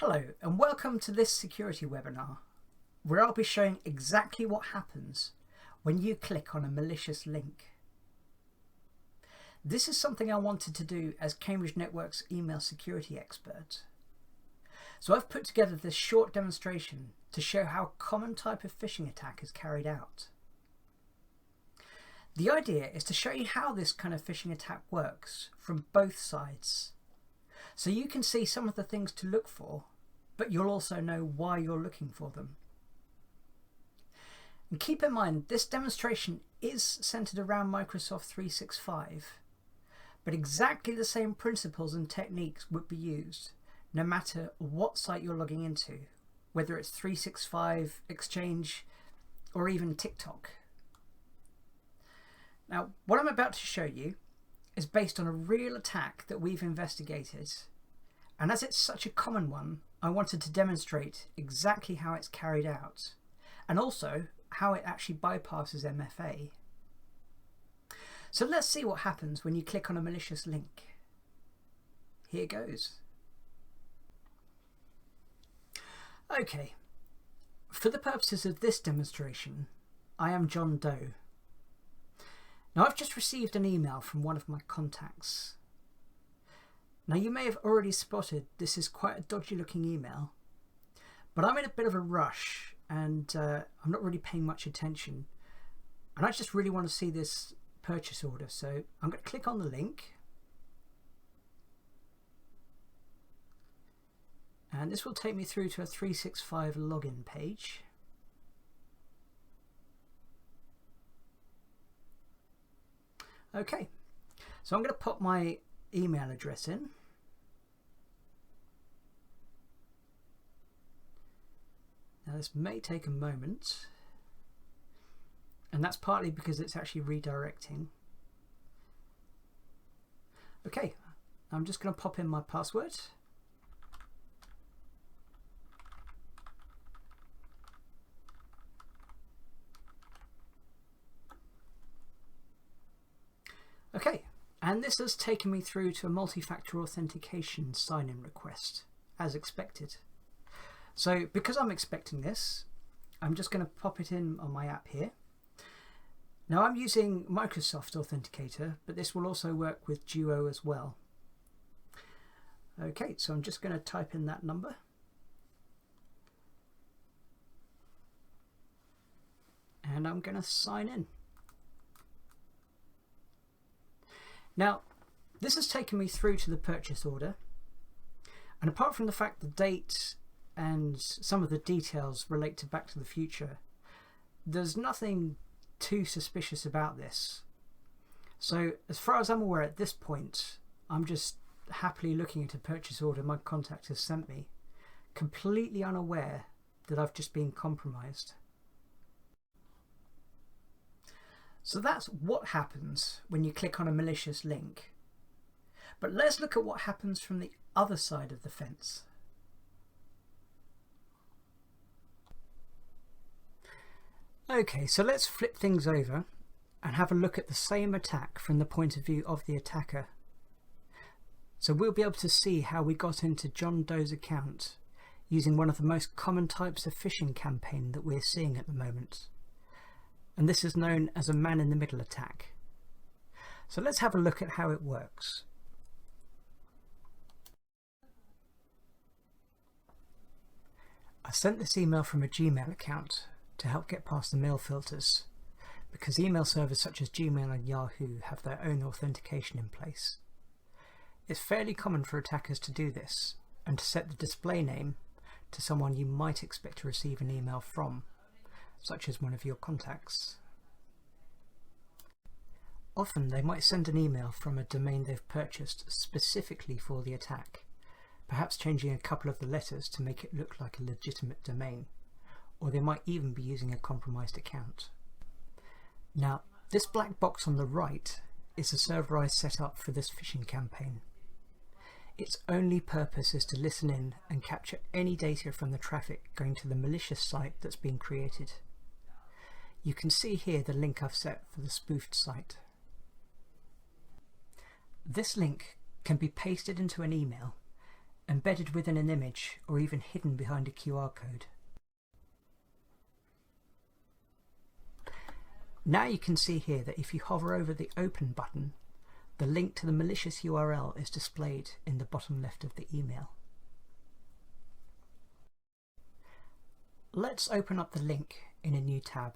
Hello and welcome to this security webinar where I'll be showing exactly what happens when you click on a malicious link. This is something I wanted to do as Cambridge Network's email security expert. So I've put together this short demonstration to show how a common type of phishing attack is carried out. The idea is to show you how this kind of phishing attack works from both sides. So you can see some of the things to look for, but you'll also know why you're looking for them. And keep in mind, this demonstration is centered around Microsoft 365, but exactly the same principles and techniques would be used no matter what site you're logging into, whether it's 365, Exchange, or even TikTok. Now, what I'm about to show you is based on a real attack that we've investigated. And as it's such a common one, I wanted to demonstrate exactly how it's carried out and also how it actually bypasses MFA. So let's see what happens when you click on a malicious link. Here goes. Okay, for the purposes of this demonstration, I am John Doe. Now I've just received an email from one of my contacts. Now you may have already spotted this is quite a dodgy looking email, but I'm in a bit of a rush and I'm not really paying much attention, and I just really want to see this purchase order, so I'm going to click on the link and this will take me through to a 365 login page. Okay, so I'm going to pop my email address in. Now this may take a moment, and that's partly because it's actually redirecting. Okay, I'm just going to pop in my password. Okay, and this has taken me through to a multi-factor authentication sign-in request, as expected. So because I'm expecting this, I'm just going to pop it in on my app here. Now I'm using Microsoft Authenticator, but this will also work with Duo as well. Okay, so I'm just going to type in that number. And I'm going to sign in. Now, this has taken me through to the purchase order, and apart from the fact the date and some of the details relate to Back to the Future, there's nothing too suspicious about this. So as far as I'm aware at this point, I'm just happily looking at a purchase order my contact has sent me, completely unaware that I've just been compromised. So that's what happens when you click on a malicious link. But let's look at what happens from the other side of the fence. Okay, so let's flip things over and have a look at the same attack from the point of view of the attacker. So we'll be able to see how we got into John Doe's account using one of the most common types of phishing campaign that we're seeing at the moment. And this is known as a man-in-the-middle attack. So let's have a look at how it works. I sent this email from a Gmail account to help get past the mail filters, because email servers such as Gmail and Yahoo have their own authentication in place. It's fairly common for attackers to do this and to set the display name to someone you might expect to receive an email from, such as one of your contacts. Often they might send an email from a domain they've purchased specifically for the attack, perhaps changing a couple of the letters to make it look like a legitimate domain, or they might even be using a compromised account. Now, this black box on the right is the server I set up for this phishing campaign. Its only purpose is to listen in and capture any data from the traffic going to the malicious site that's been created. You can see here the link I've set for the spoofed site. This link can be pasted into an email embedded within an image, or even hidden behind a QR code. Now you can see here that if you hover over the Open button, the link to the malicious URL is displayed in the bottom left of the email. Let's open up the link in a new tab.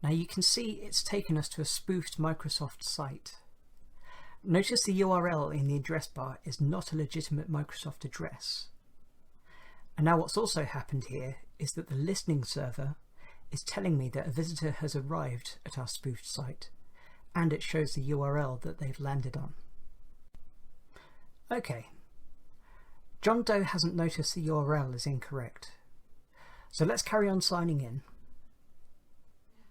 Now you can see it's taken us to a spoofed Microsoft site. Notice the URL in the address bar is not a legitimate Microsoft address. And now what's also happened here is that the listening server is telling me that a visitor has arrived at our spoofed site, and it shows the URL that they've landed on. Okay, John Doe hasn't noticed the URL is incorrect. So let's carry on signing in.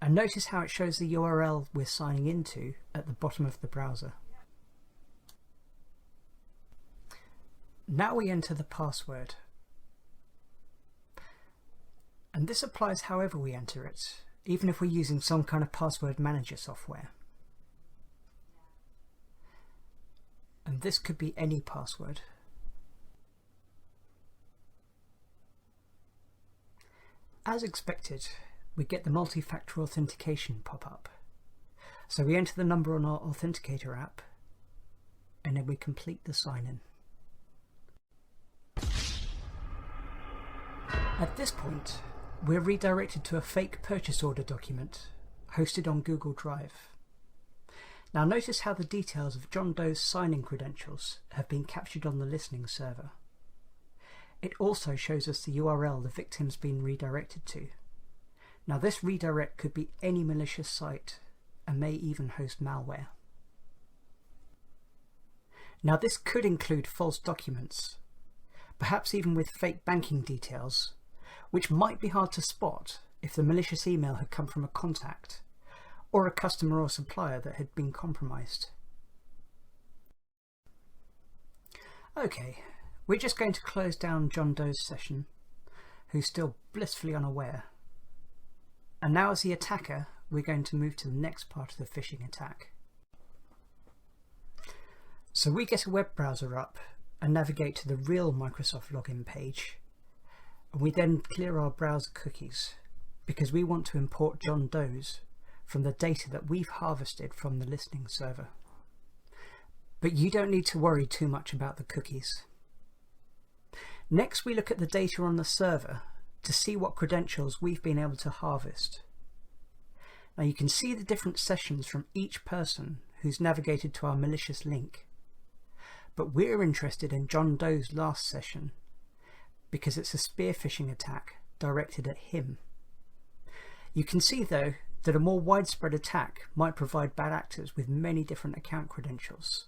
And notice how it shows the URL we're signing into at the bottom of the browser. Now we enter the password. And this applies however we enter it, even if we're using some kind of password manager software. And this could be any password. As expected, we get the multi-factor authentication pop-up. So we enter the number on our authenticator app, and then we complete the sign-in. At this point, we're redirected to a fake purchase order document hosted on Google Drive. Now notice how the details of John Doe's sign-in credentials have been captured on the listening server. It also shows us the URL the victim's been redirected to. Now this redirect could be any malicious site and may even host malware. Now this could include false documents, perhaps even with fake banking details, which might be hard to spot if the malicious email had come from a contact or a customer or supplier that had been compromised. Okay, we're just going to close down John Doe's session, who's still blissfully unaware. And now as the attacker, we're going to move to the next part of the phishing attack. So we get a web browser up and navigate to the real Microsoft login page. And we then clear our browser cookies because we want to import John Doe's from the data that we've harvested from the listening server. But you don't need to worry too much about the cookies. Next, we look at the data on the server to see what credentials we've been able to harvest. Now you can see the different sessions from each person who's navigated to our malicious link. But we're interested in John Doe's last session because it's a spear phishing attack directed at him. You can see though that a more widespread attack might provide bad actors with many different account credentials.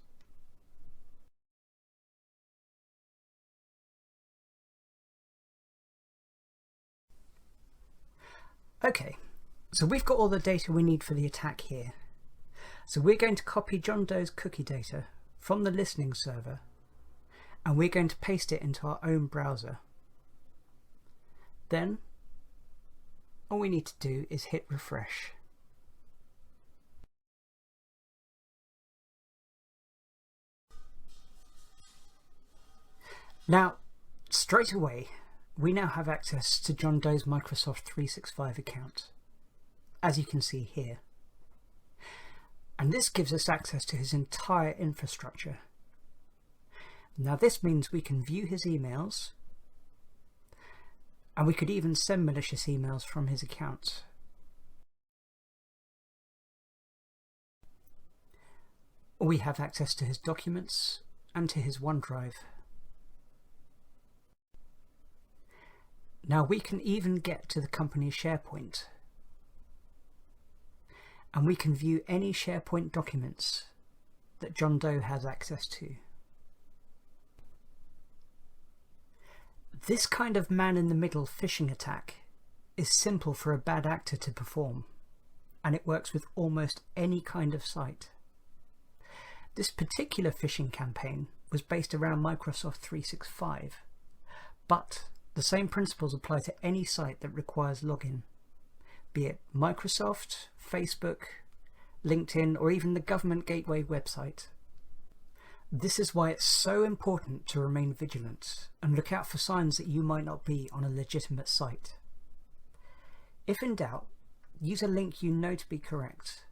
Okay, so we've got all the data we need for the attack here. So we're going to copy John Doe's cookie data from the listening server and we're going to paste it into our own browser. Then all we need to do is hit refresh. Now, straight away, we now have access to John Doe's Microsoft 365 account, as you can see here. And this gives us access to his entire infrastructure. Now this means we can view his emails, and we could even send malicious emails from his account. We have access to his documents and to his OneDrive. Now we can even get to the company SharePoint, and we can view any SharePoint documents that John Doe has access to. This kind of man-in-the-middle phishing attack is simple for a bad actor to perform, and it works with almost any kind of site. This particular phishing campaign was based around Microsoft 365, but the same principles apply to any site that requires login, be it Microsoft, Facebook, LinkedIn, or even the government gateway website. This is why it's so important to remain vigilant and look out for signs that you might not be on a legitimate site. If in doubt, use a link you know to be correct.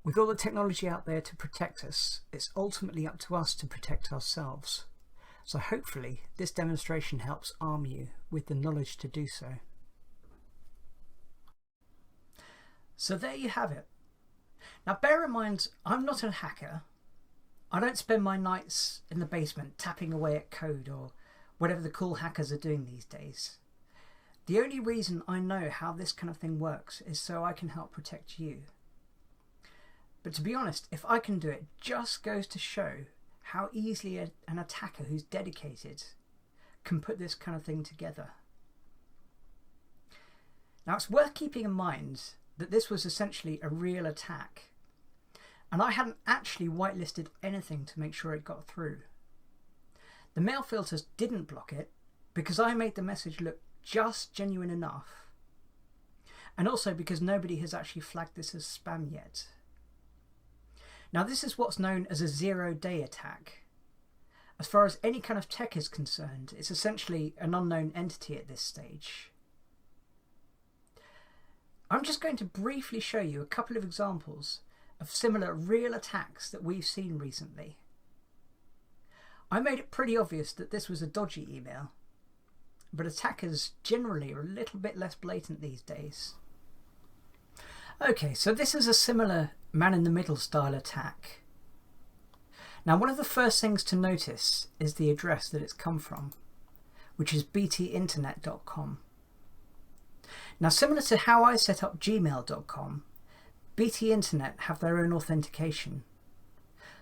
With all the technology out there to protect us, it's ultimately up to us to protect ourselves. So hopefully this demonstration helps arm you with the knowledge to do so. So there you have it. Now bear in mind, I'm not a hacker. I don't spend my nights in the basement tapping away at code or whatever the cool hackers are doing these days. The only reason I know how this kind of thing works is so I can help protect you. But to be honest, if I can do it, just goes to show how easily an attacker who's dedicated can put this kind of thing together. Now it's worth keeping in mind that this was essentially a real attack, and I hadn't actually whitelisted anything to make sure it got through. The mail filters didn't block it because I made the message look just genuine enough, and also because nobody has actually flagged this as spam yet. Now this is what's known as a zero-day attack. As far as any kind of tech is concerned, it's essentially an unknown entity at this stage. I'm just going to briefly show you a couple of examples of similar real attacks that we've seen recently. I made it pretty obvious that this was a dodgy email, but attackers generally are a little bit less blatant these days. Okay, so this is a similar man-in-the-middle style attack. Now one of the first things to notice is the address that it's come from, which is btinternet.com. Now similar to how I set up gmail.com, BT Internet have their own authentication,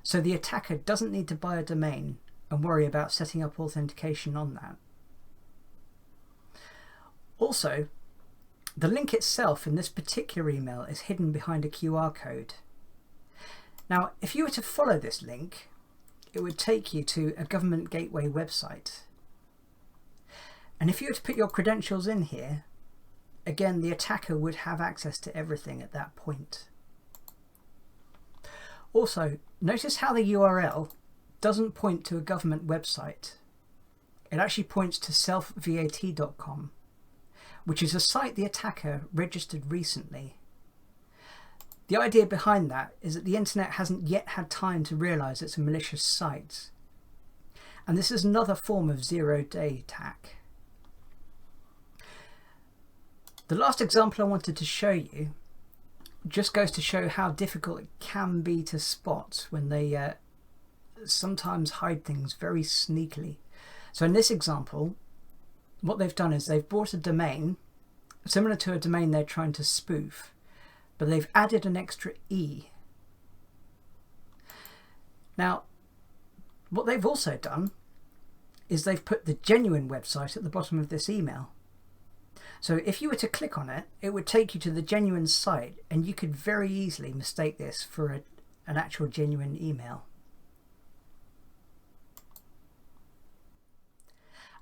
so the attacker doesn't need to buy a domain and worry about setting up authentication on that. Also, the link itself in this particular email is hidden behind a QR code. Now, if you were to follow this link, it would take you to a government gateway website. And if you were to put your credentials in here, again, the attacker would have access to everything at that point. Also, notice how the URL doesn't point to a government website. It actually points to selfvat.com, which is a site the attacker registered recently. The idea behind that is that the internet hasn't yet had time to realise it's a malicious site. And this is another form of zero-day attack. The last example I wanted to show you just goes to show how difficult it can be to spot when they sometimes hide things very sneakily. So in this example, what they've done is they've bought a domain similar to a domain they're trying to spoof, but they've added an extra E. Now, what they've also done is they've put the genuine website at the bottom of this email. So if you were to click on it, it would take you to the genuine site, and you could very easily mistake this for an actual genuine email.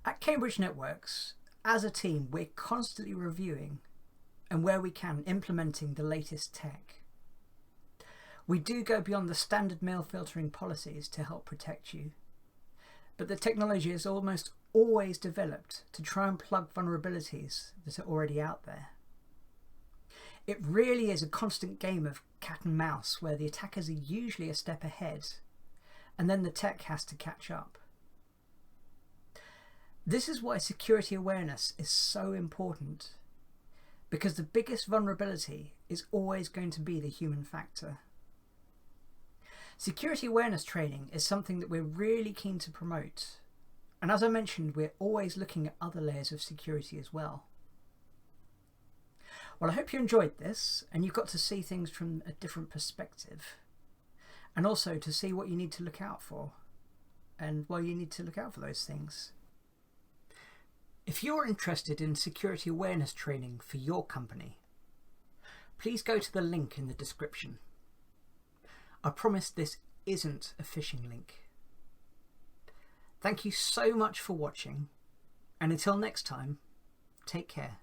At Cambridge Networks, as a team, we're constantly reviewing and where we can implementing the latest tech. We do go beyond the standard mail filtering policies to help protect you, but the technology is almost always developed to try and plug vulnerabilities that are already out there. It really is a constant game of cat and mouse where the attackers are usually a step ahead and then the tech has to catch up. This is why security awareness is so important, because the biggest vulnerability is always going to be the human factor. Security awareness training is something that we're really keen to promote, and as I mentioned, we're always looking at other layers of security as well. Well, I hope you enjoyed this and you got to see things from a different perspective, and also to see what you need to look out for and why you need to look out for those things. If you're interested in security awareness training for your company, please go to the link in the description. I promise this isn't a phishing link. Thank you so much for watching, and until next time, take care.